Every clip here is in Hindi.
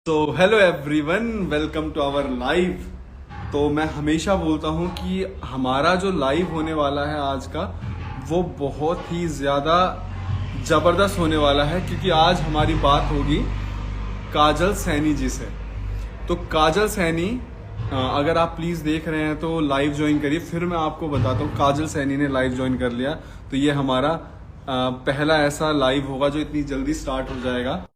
तो hello everyone, welcome to our live. तो मैं हमेशा बोलता हूँ कि हमारा जो लाइव होने वाला है आज का, वो बहुत ही ज़्यादा ज़बरदस्त होने वाला है, क्योंकि आज हमारी बात होगी काजल सैनी जी से। तो काजल सैनी, अगर आप प्लीज़ देख रहे हैं तो लाइव ज्वाइन करिए। फिर मैं आपको बताता हूँ, काजल सैनी ने लाइव ज्वाइन कर लिया, तो ये हमारा पहला ऐसा लाइव होगा जो इतनी जल्दी स्टार्ट हो जाएगा।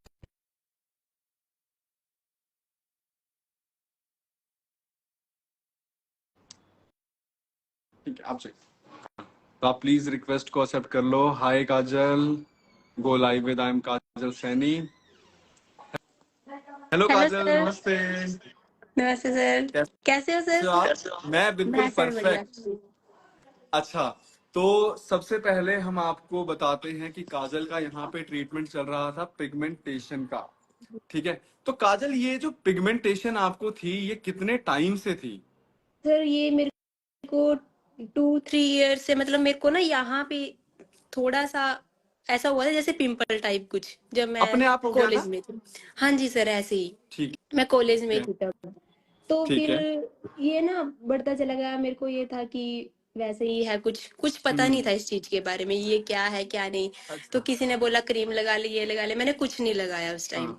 ठीक है, आप चाहिए तो आप प्लीज रिक्वेस्ट को एक्सेप्ट कर लो। Hi Kajal, go live with I am Kajal Saini. Hello hello Kajal, sir. नमस्ते। नमस्ते सर। कैसे हो कैसे सर? हो आप? मैं बिल्कुल मैं सर बढ़िया। परफेक्ट। अच्छा, तो सबसे पहले हम आपको बताते हैं कि काजल का यहाँ पे ट्रीटमेंट चल रहा था पिगमेंटेशन का। ठीक है, तो काजल, ये जो पिगमेंटेशन आपको थी, ये कितने टाइम से थी? सर ये मेरे को 2-3 ईयर से, मतलब मेरे को ना यहाँ पे थोड़ा सा ऐसा हुआ था जैसे पिंपल टाइप कुछ, जब मैं अपने आप हो गया कॉलेज था? में थी। हाँ जी सर, ऐसे ही। ठीक मैं कॉलेज में है। थी तब। तो ठीक फिर है। ये ना बढ़ता चला गया। मेरे को ये था कि वैसे ही है, कुछ कुछ पता नहीं हम्म। था इस चीज के बारे में, ये क्या है क्या नहीं। तो अच्छा। किसी ने बोला क्रीम लगा ले, ये लगा ले, मैंने कुछ नहीं लगाया उस टाइम। हाँ।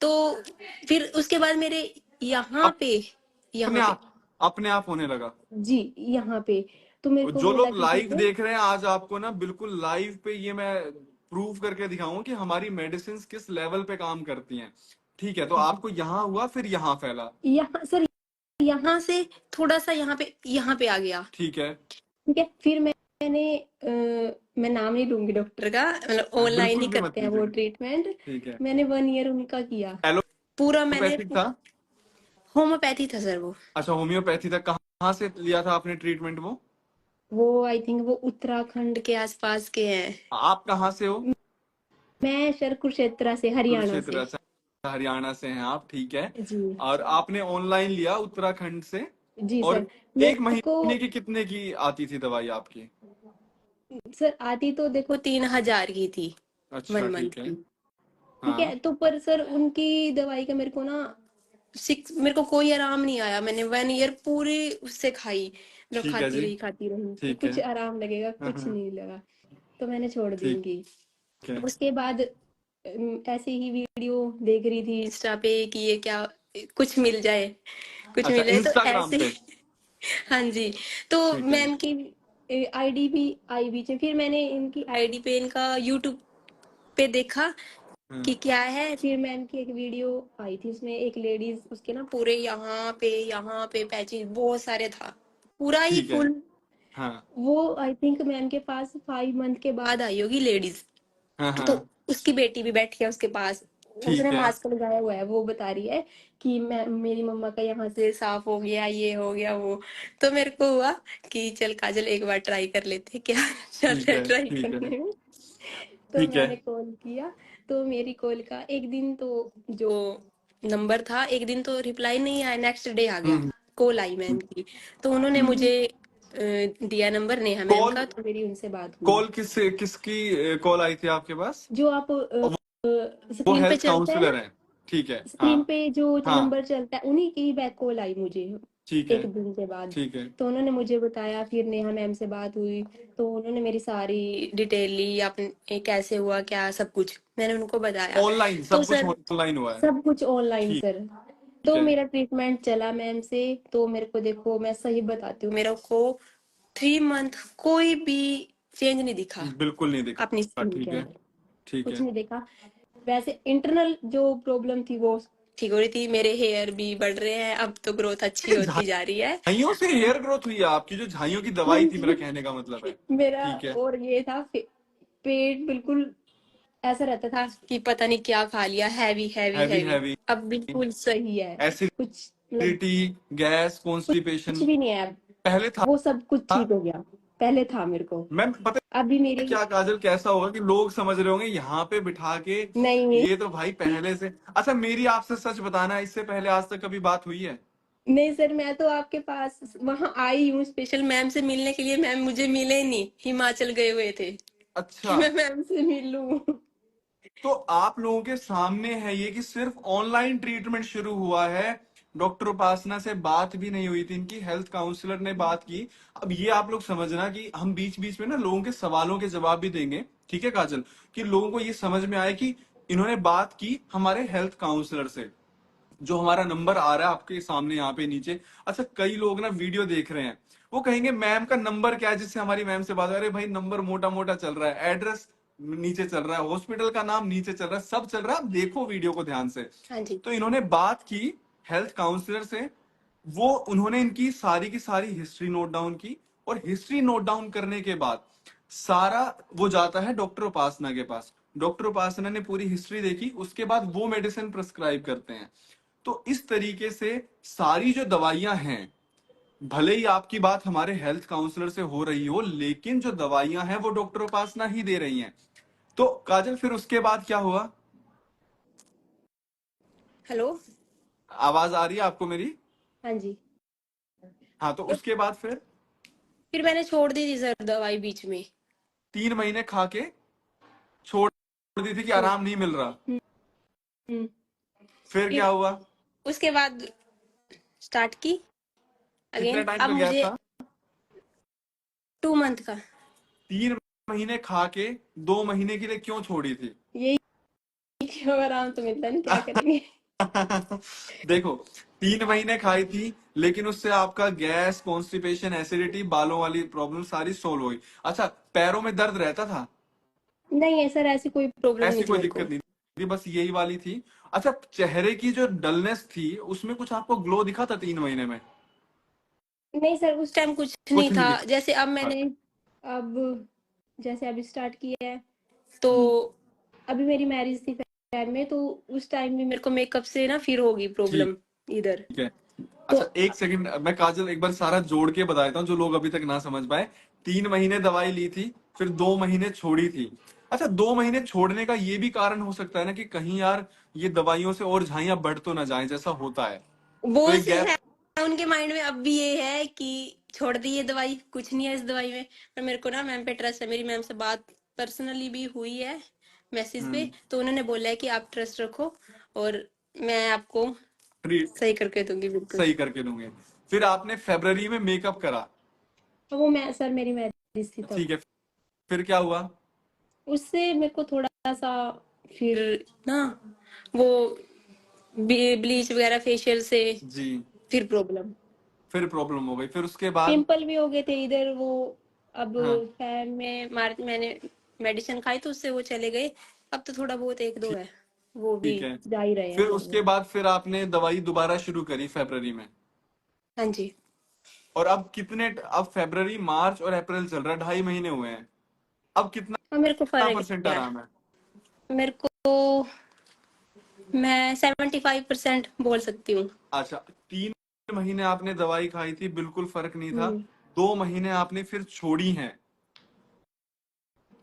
तो फिर उसके बाद मेरे यहाँ पे अपने यहाँ पे आप अपने आप होने लगा। जी, यहाँ पे तो मेरे को जो बोला लोग किसी लाइव ने। देख रहे हैं, आज आपको ना बिल्कुल लाइव पे ये मैं प्रूव करके दिखाऊंगा कि हमारी मेडिसिन किस लेवल पे काम करती हैं। ठीक है, तो आपको यहाँ हुआ, फिर यहाँ फैला। यहाँ सर, यहाँ से थोड़ा सा यहाँ पे आ गया। ठीक है। ठीक है, फिर मैं नाम नहीं लूंगी डॉक्टर का, मतलब ऑनलाइन ही बिल्कुल भी मत करते हैं वो कीजिएगा। ट्रीटमेंट। ठीक है। मैंने 1 ईयर उनका किया। पूरा मैंने एलोपैथिक था? होम्योपैथी था सर वो। अच्छा, होम्योपैथी था। कहाँ से लिया था आपने ट्रीटमेंट वो? वो आई थिंक वो उत्तराखंड के आसपास के हैं। आप कहाँ से हो? मैं सर कुरुक्षेत्र से, हरियाणा कुरुक्षेत्र? से। अच्छा, हरियाणा से हैं आप, ठीक है। जी। और आपने ऑनलाइन लिया उत्तराखंड से। जी और सर। मेरे एक को महीने की कितने की आती थी दवाई आपकी? सर आती तो देखो 3,000 की थी, अच्छा, 1 मंथ ठीक है। की। ठीक हाँ। है, तो पर सर उनकी दवाई का मेरे को ना मेरे को कोई आराम नहीं आया। मैंने 1 ईयर पूरी उससे खाई, मतलब ठीक है जी। खाती रही कि ठीक है। कुछ आराम लगेगा, हाँ, कुछ हाँ। नहीं लगा। तो मैंने छोड़ दी ठीक उनकी। है। उसके बाद ऐसे ही वीडियो देख रही थी इंस्टा पे कि ये क्या, कुछ मिल जाए, कुछ अच्छा, मिल जाए, तो इंस्टाग्राम ऐसे पे? हाँ जी। तो ठीक है। मैम की आईडी भी आई बीच में, फिर मैंने इनकी आईडी पे, इनका यूट्यूब पे देखा हाँ। कि क्या है। फिर मैम की एक वीडियो आई थी, उसमें एक लेडीज, उसके ना पूरे यहाँ पे पैचेस बहुत सारे था, पूरा ही ठीक है। फुल। हाँ, वो आई थिंक मैम के पास 5 मंथ के बाद आई होगी लेडीज। हाँ। तो हाँ। उसकी बेटी भी बैठी है उसके पास, उसने ठीक है। मास्क लगाया हुआ है। वो बता रही है कि मैं, मेरी मम्मा का यहाँ से साफ हो गया, ये हो गया वो। तो मेरे को हुआ कि चल काजल एक बार ट्राई कर लेते हैं, क्या चल ठीक रहा है है। ट्राई ठीक है। करने में। तो ठीक है। मैंने कॉल किया। तो मेरी कॉल का एक दिन तो जो नंबर था, एक दिन तो रिप्लाई नहीं आया, नेक्स्ट डे आ गया। हम्म। कॉल आई मैम की, तो उन्होंने मुझे दिया नंबर नेहा मैम कॉल का, तो मेरी उनसे बात हुई। कॉल किसकी कॉल आई थी आपके पास? जो आप वो स्क्रीन पे हेल्थ चलता है काउंसलर ना, हैं? ठीक है, हाँ। स्क्रीन पे जो हाँ। नंबर चलता है, उन्हीं की बैक कॉल आई मुझे ठीक है। 1 दिन के बाद। ठीक है। तो उन्होंने मुझे बताया, फिर नेहा मैम से बात हुई। तो उन्होंने मेरी सारी डिटेल ली, अपने कैसे हुआ क्या, सब कुछ मैंने उनको बताया। ऑनलाइन तो सब कुछ सर ऑनलाइन हुआ है? सब कुछ ऑनलाइन ठीक। सर। ठीक तो है। मेरा ट्रीटमेंट चला मैम से। तो मेरे को देखो, मैं सही बताती हूँ, मेरे को 3 मंथ कोई भी चेंज नहीं दिखा बिल्कुल नहीं अपनी दिखा। स्किन के ठीक है। अंदर, ठीक कुछ है। नहीं देखा। वैसे इंटरनल जो प्रॉब्लम थी वो ठीक हो रही थी, मेरे हेयर भी बढ़ रहे हैं, अब तो ग्रोथ अच्छी होती जा रही है। झाइयों से हेयर ग्रोथ हुई है आपकी? जो झाइयों की हाँ दवाई थी, मेरा जी। कहने का मतलब है। मेरा ठीक है। और ये था, पेट बिल्कुल ऐसा रहता था कि पता नहीं क्या खा लिया, heavy heavy heavy heavy. Heavy. अब बिल्कुल सही है, कुछ मतलब एसिडिटी, गैस, कुछ कॉन्स्टिपेशन भी नहीं है अब। पहले था? वो सब कुछ ठीक हो गया, पहले था मेरे को। मैम पता अभी है मेरी क्या काजल, कैसा होगा कि लोग समझ रहे होंगे यहाँ पे बिठा के, नहीं नहीं ये तो भाई पहले से। अच्छा, मेरी आपसे सच बताना, इससे पहले आज तक कभी बात हुई है? नहीं सर, मैं तो आपके पास वहां आई हूँ स्पेशल मैम से मिलने के लिए। मैम मुझे मिले नहीं, हिमाचल गए हुए थे कि अच्छा। मैं मैम से मिलूं। तो आप लोगों के सामने है ये कि सिर्फ ऑनलाइन ट्रीटमेंट शुरू हुआ है, डॉक्टर उपासना से बात भी नहीं हुई थी इनकी, हेल्थ काउंसलर ने बात की। अब ये आप लोग समझना कि हम बीच बीच में ना लोगों के सवालों के जवाब भी देंगे, ठीक है काजल, कि लोगों को ये समझ में आए कि इन्होंने बात की हमारे हेल्थ काउंसलर से, जो हमारा नंबर आ रहा है आपके सामने यहाँ पे नीचे। अच्छा, कई लोग ना वीडियो देख रहे हैं, वो कहेंगे मैम का नंबर क्या है जिससे हमारी मैम से बात, अरे भाई नंबर मोटा मोटा चल रहा है, एड्रेस नीचे चल रहा है, हॉस्पिटल का नाम नीचे चल रहा है, सब चल रहा है, आप देखो वीडियो को ध्यान से। हाँ जी। तो इन्होंने बात की हेल्थ काउंसलर से, वो उन्होंने इनकी सारी की सारी हिस्ट्री नोट डाउन की, और हिस्ट्री नोट डाउन करने के बाद सारा वो जाता है डॉक्टर उपासना के पास। डॉक्टर उपासना ने पूरी हिस्ट्री देखी, उसके बाद वो मेडिसिन प्रिस्क्राइब करते हैं। तो इस तरीके से सारी जो दवाइयां हैं, भले ही आपकी बात हमारे हेल्थ काउंसलर से हो रही हो, लेकिन जो दवाइयां हैं वो डॉक्टर उपासना ही दे रही हैं। तो काजल फिर उसके बाद क्या हुआ? हेलो। आवाज आ रही है आपको मेरी? हाँ जी। हाँ, तो तो उसके बाद फिर मैंने छोड़ दी थी सर दवाई बीच में। 3 महीने खा के छोड़ दी थी कि छोड़। आराम नहीं मिल रहा? हम्म। फिर क्या फिर हुआ? उसके बाद स्टार्ट की कितने अगेन। टाइम अब का गैप मुझे था? 2 मंथ का। 3 महीने खा के 2 महीने के लिए क्यों छोड़ी थी? यही कि अब आराम तो मिलता नहीं, क्या करेंगे। देखो, 3 महीने खाई थी, लेकिन उससे आपका गैस, कॉन्स्टिपेशन, एसिडिटी, बालों वाली प्रॉब्लम सारी सोल्व हुई। अच्छा, पैरों में दर्द रहता था? नहीं है सर, ऐसी कोई प्रॉब्लम ऐसी नहीं थी कोई मेरे को। दिक्कत नहीं थी, बस यही वाली थी। अच्छा, चेहरे की जो डलनेस थी उसमें कुछ आपको ग्लो दिखा था 3 महीने में? नहीं सर, उस टाइम कुछ नहीं कुछ नहीं था। दिखा? जैसे अब मैंने, अब जैसे अभी स्टार्ट किया है, तो हम्म, अभी मेरी मैरिज थी फेब में, तो उस टाइम भी मेरे को मेकअप से ना फिर होगी ठीक प्रॉब्लम इधर। है। तो अच्छा, एक सेकंड, मैं काजल एक बार सारा जोड़ के बता देता हूँ जो लोग अभी तक ना समझ पाए। 3 महीने दवाई ली थी, फिर 2 महीने छोड़ी थी। अच्छा, 2 महीने छोड़ने का ये भी कारण हो सकता है ना कि कहीं यार ये दवाइयों से और झाइयां बढ़ तो ना जाए, जैसा होता है, तो वो एक से गैप। है उनके माइंड में अब भी ये है कि छोड़ दी ये दवाई, कुछ नहीं है इस दवाई में। पर मेरे को ना मैम पे ट्रस्ट है, मेरी मैम से बात पर्सनली भी हुई है मैसेज पे, हम्म, तो उन्होंने बोला है कि आप ट्रस्ट रखो और मैं आपको ट्रीट सही करके दूंगी बिल्कुल। सही करके दूंगे। फिर आपने फरवरी में मेकअप करा, अब वो मैं सर, मेरी मैरिज थी तब। ठीक है, फिर क्या हुआ? उससे मेरे को थोड़ा सा फिर ना वो ब्लीच वगैरह फेशियल से जी, फिर प्रॉब्लम। फिर प्रॉब्लम हो गई, फिर उसके बाद? पिंपल भी हो गए थे इधर वो। अब हाँ, फैब में मार्च मैंने मेडिसिन खाई तो उससे वो चले गए। अब तो थोड़ा बहुत एक दो है, वो भी ठीक है। जा ही रहे हैं फिर वो। उसके बाद फिर आपने दवाई दोबारा शुरू करी फरवरी में, हाँ जी। और अब अब फरवरी, मार्च और अप्रैल चल रहा है, 2.5 महीने हुए हैं। अब अब मेरे को कितना फर्क परसेंट है यार। आराम है? मेरे को, मैं 75% बोल सकती हूँ। अच्छा, 3 महीने आपने दवाई खाई थी, बिल्कुल फर्क नहीं था। हम्म। 2 महीने आपने फिर छोड़ी है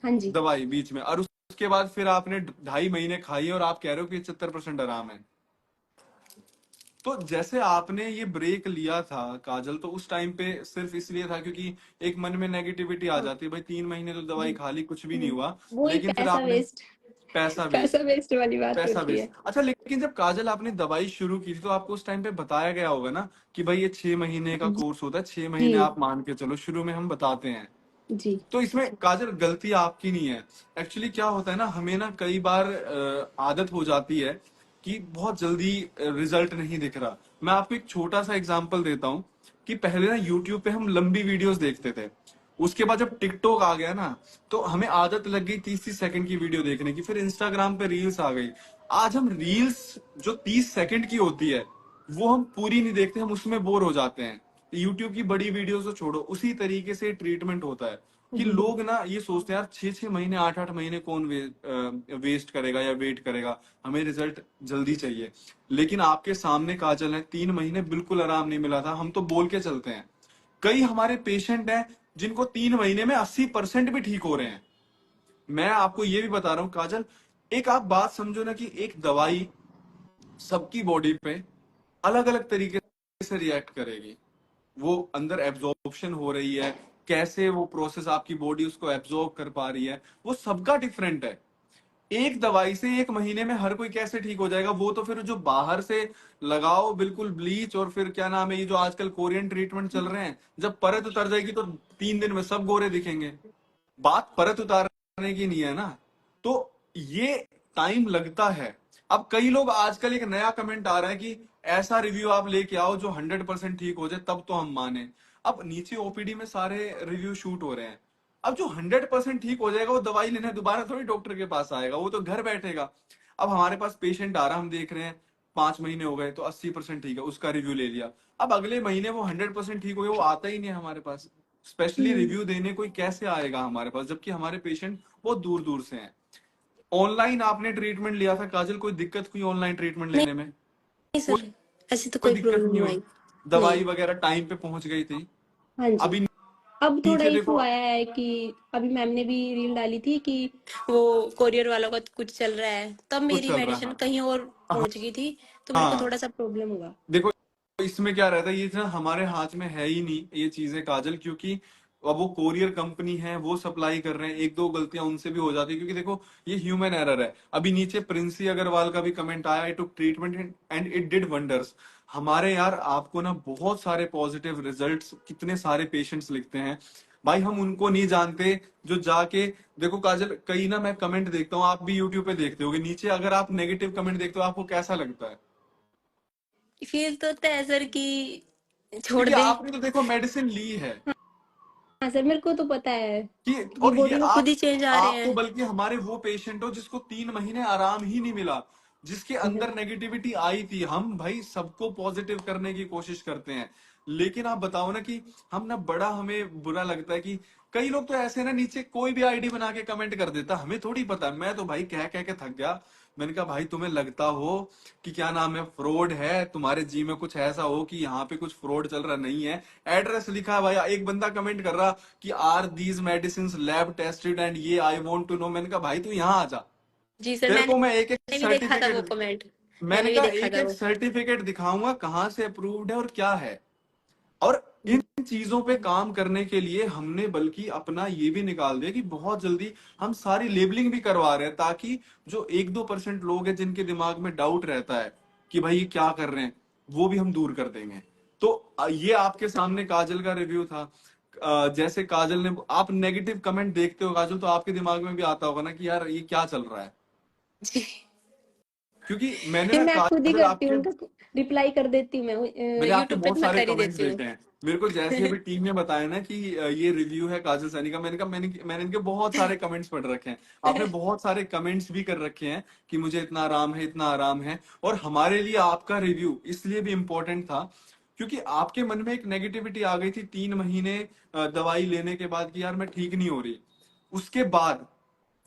हाँ जी। दवाई बीच में, और उसके बाद फिर आपने 2.5 महीने खाई है, और आप कह रहे हो कि 75% आराम है। तो जैसे आपने ये ब्रेक लिया था काजल, तो उस टाइम पे सिर्फ इसलिए था क्योंकि एक मन में नेगेटिविटी आ हाँ जाती है, भाई 3 महीने तो दवाई जी। खा ली, कुछ भी नहीं हम्म। हुआ। वही लेकिन फिर पैसा आपने वेस्ट। पैसा पैसा वेस्ट, वेस्ट वाली बात पैसा होती वेस्ट। है। अच्छा, लेकिन जब काजल आपने दवाई शुरू की थी तो आपको उस टाइम पे बताया गया होगा ना कि भाई ये 6 महीने का कोर्स होता है, 6 महीने जी। आप मान के चलो, शुरू में हम बताते हैं। जी। तो इसमें काजल गलती आपकी नहीं है। एक्चुअली क्या होता है ना, हमें ना कई बार आदत हो जाती है कि बहुत जल्दी रिजल्ट नहीं दिख रहा। मैं आपको एक छोटा सा एग्जांपल देता हूँ कि पहले ना यूट्यूब पे हम लंबी वीडियोस देखते थे, उसके बाद जब टिकटॉक आ गया ना, तो हमें आदत लग गई 30-30 सेकंड की वीडियो देखने की, फिर इंस्टाग्राम पे रील्स आ गई। आज हम रील्स जो 30 सेकंड की होती है वो हम पूरी नहीं देखते, हम उसमें बोर हो जाते हैं। यूट्यूब की बड़ी वीडियोस तो छोड़ो, उसी तरीके से ट्रीटमेंट होता है कि जी। लोग ना ये सोचते हैं यार 6-6 महीने, 8-8 महीने कौन वेस्ट करेगा या वेट करेगा, हमें रिजल्ट जल्दी चाहिए। लेकिन आपके सामने काजल है, 3 महीने बिल्कुल आराम नहीं मिला था, हम तो बोल के चलते हैं। कई हमारे पेशेंट हैं जिनको 3 महीने में 80% भी ठीक हो रहे हैं। मैं आपको ये भी बता रहा हूँ काजल, एक आप बात समझो ना कि एक दवाई सबकी बॉडी पे अलग अलग तरीके से रिएक्ट करेगी। वो अंदर एब्जॉर्प्शन हो रही है, कैसे वो प्रोसेस आपकी बॉडी उसको एब्जॉर्ब कर पा रही है, वो सबका डिफरेंट है। एक दवाई से एक महीने में हर कोई कैसे ठीक हो जाएगा? वो तो फिर जो बाहर से लगाओ बिल्कुल ब्लीच, और फिर क्या नाम है ये जो आजकल कोरियन ट्रीटमेंट चल रहे हैं, जब परत उतर जाएगी तो 3 दिन में सब गोरे दिखेंगे। बात परत उतारने की नहीं है ना। तो ये टाइम लगता है। अब कई लोग आजकल एक नया कमेंट आ रहा है कि ऐसा रिव्यू आप लेके आओ जो 100% ठीक हो जाए तब तो हम माने। अब नीचे ओपीडी में सारे रिव्यू शूट हो रहे हैं। अब जो 100% ठीक हो जाएगा वो दवाई लेने दोबारा थोड़ी डॉक्टर के पास आएगा, वो तो घर बैठेगा। अब हमारे पास पेशेंट आ रहा, हम देख रहे हैं 5 महीने हो गए तो 80% ठीक है, उसका रिव्यू ले लिया। अब अगले महीने वो 100% ठीक हो गया, वो आता ही नहीं है हमारे पास। स्पेशली हम्म। रिव्यू देने कोई कैसे आएगा हमारे पास, जबकि हमारे पेशेंट बहुत दूर दूर से हैं। ऑनलाइन आपने ट्रीटमेंट लिया था काजल, कोई दिक्कत हुई ऑनलाइन ट्रीटमेंट नहीं, लेने में? नहीं कोई सर, ऐसी तो कोई कोई दिक्कत प्रॉब्लम नहीं नहीं हुई? आई। दवाई नहीं। वगैरह टाइम पे पहुंच गई थी? हाँ जी। अभी अब थोड़ा नीचे इशू देखो। आया है कि अभी मैम ने भी रील डाली थी कि वो कोरियर वालों का कुछ चल रहा है, तब कुछ मेरी चल रहा मेडिसिन है। कहीं और हाँ पहुंच गई थी, तो मेरे को हाँ। थोड़ा सा प्रॉब्लम हुआ। देखो, इसमें क्या रहता है, ये ना हमारे हाथ में है ही नहीं ये चीजें काजल, क्योंकि अब वो कोरियर कंपनी है, वो सप्लाई कर रहे हैं, एक दो गलतियां उनसे भी हो जाती है, क्योंकि देखो ये ह्यूमन एरर है। अभी नीचे प्रिंसी अग्रवाल का भी कमेंट आया, I took treatment and it did wonders. हमारे यार आपको ना बहुत सारे पॉजिटिव रिजल्ट्स, कितने सारे पेशेंट्स लिखते हैं भाई, हम उनको नहीं जानते जो जाके। देखो काजल, कई ना मैं कमेंट देखता हूँ, आप भी यूट्यूब पे देखते होगे, नीचे अगर आप नेगेटिव कमेंट देखते हो आपको कैसा लगता है? फील तो होता है सर कि छोड़ क्योंकि दे। आपने तो देखो मेडिसिन ली है हाँ सर, मेरे को तो पता है कि, कि और ये बॉडी में खुद आप ही चेंज आ रहे आप तो हैं। बल्कि हमारे वो पेशेंट हो जिसको 3 महीने आराम ही नहीं मिला, जिसके अंदर नेगेटिविटी आई थी। हम भाई सबको पॉजिटिव करने की कोशिश करते हैं, लेकिन आप बताओ ना कि हम ना, बड़ा हमें बुरा लगता है कि कई लोग तो ऐसे ना नीचे कोई भी आईडी बना के कमेंट कर देता, हमें थोड़ी पता। मैं तो भाई कह कह के थक गया। मैंने कहा भाई तुम्हें लगता हो कि क्या नाम है फ्रॉड है, तुम्हारे जी में कुछ ऐसा हो कि यहाँ पे कुछ फ्रॉड चल रहा, नहीं है। एड्रेस लिखा है भाई, एक बंदा कमेंट कर रहा कि are these medicine lab tested and ये आई वांट टू नो। मैंने कहा भाई तू यहाँ आ जा, जी सर, तेरे को मैं एक एक मैंने भी देखा था वो सर्टिफिकेट, कमेंट। मैंने मैंने भी कहा देखा एक था एक वो। सर्टिफिकेट दिखाऊंगा कहाँ से अप्रूव्ड है और क्या है। और इन चीजों पे काम करने के लिए हमने बल्कि अपना ये भी निकाल दिया कि बहुत जल्दी हम सारी लेबलिंग भी करवा रहे हैं, ताकि जो 1-2% लोग हैं जिनके दिमाग में डाउट रहता है कि भाई ये क्या कर रहे हैं, वो भी हम दूर कर देंगे। तो ये आपके सामने काजल का रिव्यू था। जैसे काजल ने, आप नेगेटिव कमेंट देखते हो काजल, तो आपके दिमाग में भी आता होगा ना कि यार ये क्या चल रहा है। जी। क्योंकि मैंने फिर ना मैं खुद ही काजल करती हूँ आपके, उनका, रिप्लाई कर देती हूँ मैं। मैंने आपके यूट्यूब पे बहुत तो मैं सारे कर ही कमेंट्स देती हूँ। देखे हैं। मेरे को जैसे अभी टीम ने बताया ना कि ये रिव्यू है काजल सैनी का, मैंने कहा मैंने इनके बहुत सारे कमेंट्स पढ़ रखे हैं। आपने बहुत सारे कमेंट्स भी कर रखे हैं कि मुझे इतना आराम है, इतना आराम है। और हमारे लिए आपका रिव्यू इसलिए भी इम्पोर्टेंट था क्योंकि आपके मन में एक नेगेटिविटी आ गई थी 3 महीने दवाई लेने के बाद कि यार मैं ठीक नहीं हो रही। उसके बाद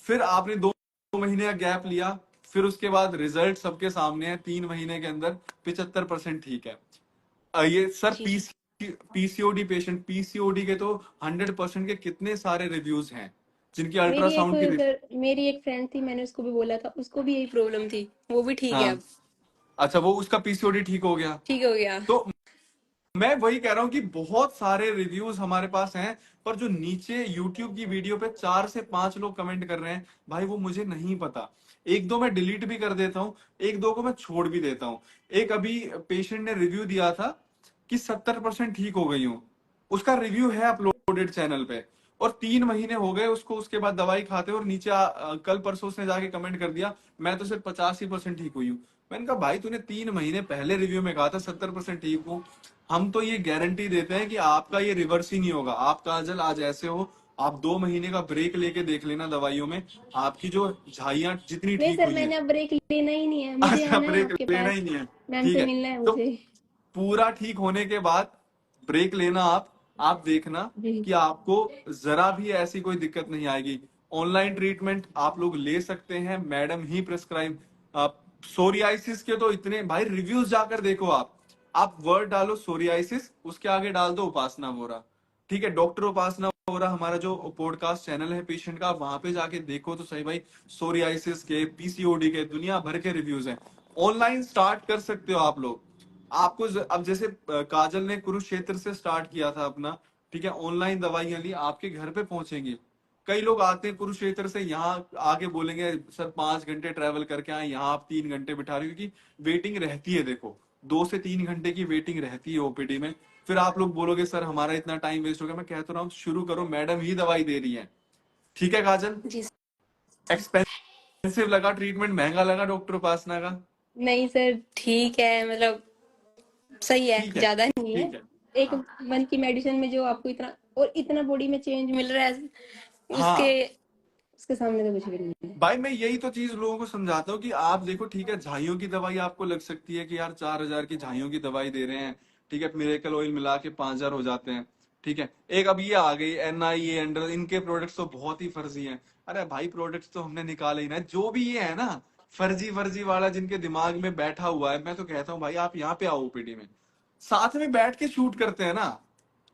फिर आपने 2 महीने का गैप लिया, फिर उसके बाद रिजल्ट सबके सामने है, 3 महीने के अंदर 75% ठीक है। ये सर जी। पीसीओडी पेशेंट, पीसीओडी के तो 100% के कितने सारे रिव्यूज हैं जिनकी मेरी एक अल्ट्रासाउंड की। सर, मेरी एक फ्रेंड थी, मैंने उसको भी बोला था, उसको भी यही प्रॉब्लम थी, वो भी ठीक है हाँ, अब। अच्छा वो उसका पीसीओडी ठीक हो गया। ठीक हो गया। तो मैं वही कह रहा हूँ कि बहुत सारे रिव्यूज हमारे पास हैं, पर जो नीचे यूट्यूब की वीडियो पे 4 से 5 लोग कमेंट कर रहे हैं, भाई वो मुझे नहीं पता। एक दो मैं डिलीट भी कर देता हूँ, एक दो को मैं छोड़ भी देता हूँ। एक अभी पेशेंट ने रिव्यू दिया था कि 70% ठीक हो गई हूँ, उसका रिव्यू है अपलोडेड चैनल पे, और 3 महीने हो गए उसको उसके बाद दवाई खाते, और नीचे कल परसों उसने जाके कमेंट कर दिया मैं तो सिर्फ 85% ठीक हुई हूँ। मैंने कहा भाई तूने 3 महीने पहले रिव्यू में कहा था 70% ठीक हूँ। हम तो ये गारंटी देते हैं कि आपका ये रिवर्स ही नहीं होगा। आप काजल आज ऐसे हो, आप 2 महीने का ब्रेक लेके देख लेना दवाइयों में, आपकी जो झाइयां जितनी नहीं ठीक सर, हुई हैं। मैंने अब ब्रेक लेना ही नहीं है, मुझे अच्छा आना है ब्रेक आपके लेना पास। ही नहीं है। मैम ठीक से है, मिलना है तो मुझे। पूरा ठीक होने के बाद ब्रेक लेना आप देखना जी। कि आपको जरा भी ऐसी कोई दिक्कत नहीं आएगी। ऑनलाइन ट्रीटमेंट आप लोग ले सकते हैं, मैडम ही प्रिस्क्राइब। सोरियासिस के तो इतने भाई रिव्यूज जाकर देखो आप वर्ड डालो सोरियासिस, उसके आगे डाल दो उपासना वोरा। ठीक है, डॉक्टर उपासना वोरा हमारा जो पॉडकास्ट चैनल है पेशेंट का, वहां पे जाके देखो तो सही भाई। सोरियासिस के, पीसीओडी के दुनिया भर के रिव्यूज हैं। ऑनलाइन स्टार्ट कर सकते हो आप लोग। आपको अब जैसे काजल ने कुरुक्षेत्र से स्टार्ट किया था अपना, ठीक है, ऑनलाइन दवाइयां ली, आपके घर पे पहुंचेंगी। कई लोग आते हैं कुरुक्षेत्र से, यहाँ आके बोलेंगे सर 5 घंटे ट्रेवल करके आए, यहाँ आप 3 घंटे बिठा रहे हो, क्योंकि वेटिंग रहती है, देखो 2 से 3 घंटे की वेटिंग रहती है ओपीडी में। फिर आप लोग बोलोगे सर हमारा इतना टाइम वेस्ट हो गया। मैं कह तो रहा हूँ शुरू करो, मैडम ही दवाई दे रही है। ठीक है काजल? जी एक्सपेंसिव लगा ट्रीटमेंट, महंगा लगा डॉक्टर उपासना का? नहीं सर, ठीक है, मतलब सही है, ठीक है, ज्यादा नहीं है। ठीक है। एक हाँ मंथ की मेडिसिन में जो आपको इतना और इतना बॉडी में चेंज मिल रहा है, उसके हाँ उसके सामने तो कुछ भी नहीं है। भाई, मैं यही तो चीज लोगों को समझाता हूँ कि आप देखो, ठीक है झाइयों की दवाई आपको लग सकती है कि यार 4,000 की झाइयों की दवाई दे रहे हैं, ठीक है, मिरेकल ऑयल मिला के 5,000 हो जाते हैं। ठीक है, एक अब ये आ गई NIE अंडर, इनके प्रोडक्ट्स तो बहुत ही फर्जी हैं। अरे भाई प्रोडक्ट्स तो हमने निकाले ही ना, जो भी ये है ना फर्जी फर्जी वाला जिनके दिमाग में बैठा हुआ है, मैं तो कहता हूँ भाई आप यहाँ पे आओ ओपीडी में, साथ में बैठ के शूट करते हैं ना।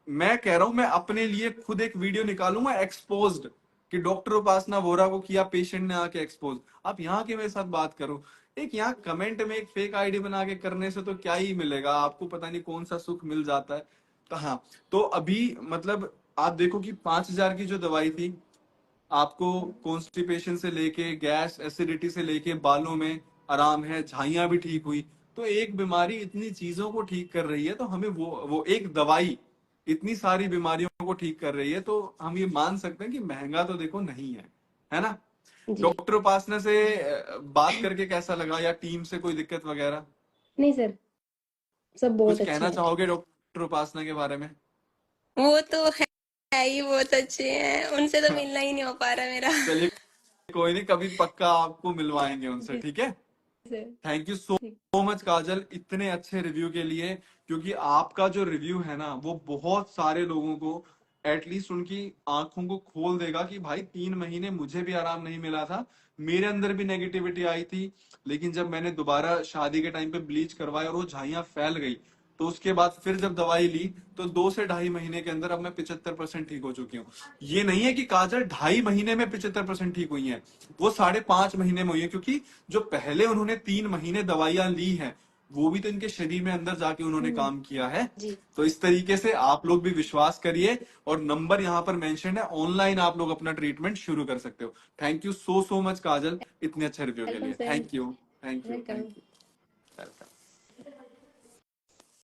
मैं कह रहा हूं, मैं अपने लिए खुद एक वीडियो निकालूंगा एक्सपोज्ड, कि डॉक्टर उपासना वोरा को किया पेशेंट ने आके एक्सपोज। आप यहाँ के मेरे साथ बात करो। एक यहाँ कमेंट में एक फेक आईडी बना के करने से तो क्या ही मिलेगा आपको, पता नहीं कौन सा सुख मिल जाता है कहाँ। तो अभी मतलब आप देखो कि 5,000 की जो दवाई थी, आपको कॉन्स्टिपेशन से लेके गैस एसिडिटी से लेके बालों में आराम है, झाइयां भी ठीक हुई। तो एक बीमारी इतनी चीजों को ठीक कर रही है, तो हमें वो एक दवाई इतनी सारी बीमारियों को ठीक कर रही है, तो हम ये मान सकते हैं कि महंगा तो देखो नहीं है ना? जी डॉक्टर उपासना से बात करके कैसा लगा, या टीम से कोई दिक्कत वगैरह? नहीं सर, सब कुछ बहुत अच्छे कहना हैं। चाहोगे डॉक्टर उपासना के बारे में? वो तो है ही, बहुत अच्छे हैं, उनसे तो मिलना ही नहीं हो पा रहा मेरा। चलिए, कोई नहीं, कभी पक्का आपको मिलवाएंगे उनसे, जी ठीक है? सर। थैंक यू सो ठीक। मच काजल, इतने अच्छे रिव्यू के लिए। क्योंकि आपका जो रिव्यू है ना, वो बहुत सारे लोगों को एटलीस्ट उनकी आंखों को खोल देगा कि भाई 3 महीने मुझे भी आराम नहीं मिला था, मेरे अंदर भी नेगेटिविटी आई थी, लेकिन जब मैंने दोबारा शादी के टाइम पे ब्लीच करवाया और वो झाइयां फैल गई, तो उसके बाद फिर जब दवाई ली, तो 2 से ढाई महीने के अंदर अब मैं 75% ठीक हो चुकी हूँ। ये नहीं है कि काजल 2.5 महीने में 75% ठीक हुई है, वो 5.5 महीने में हुई है, क्योंकि जो पहले उन्होंने 3 महीने दवाइयां ली हैं, वो भी तो इनके शरीर में अंदर जाके उन्होंने काम किया है। जी तो इस तरीके से आप लोग भी विश्वास करिए, और नंबर यहाँ पर मेंशन है, ऑनलाइन आप लोग अपना ट्रीटमेंट शुरू कर सकते हो। थैंक यू सो मच काजल, इतने अच्छे रिव्यू के वेलकम लिए। Sir. Thank you, thank you, welcome. Thank you.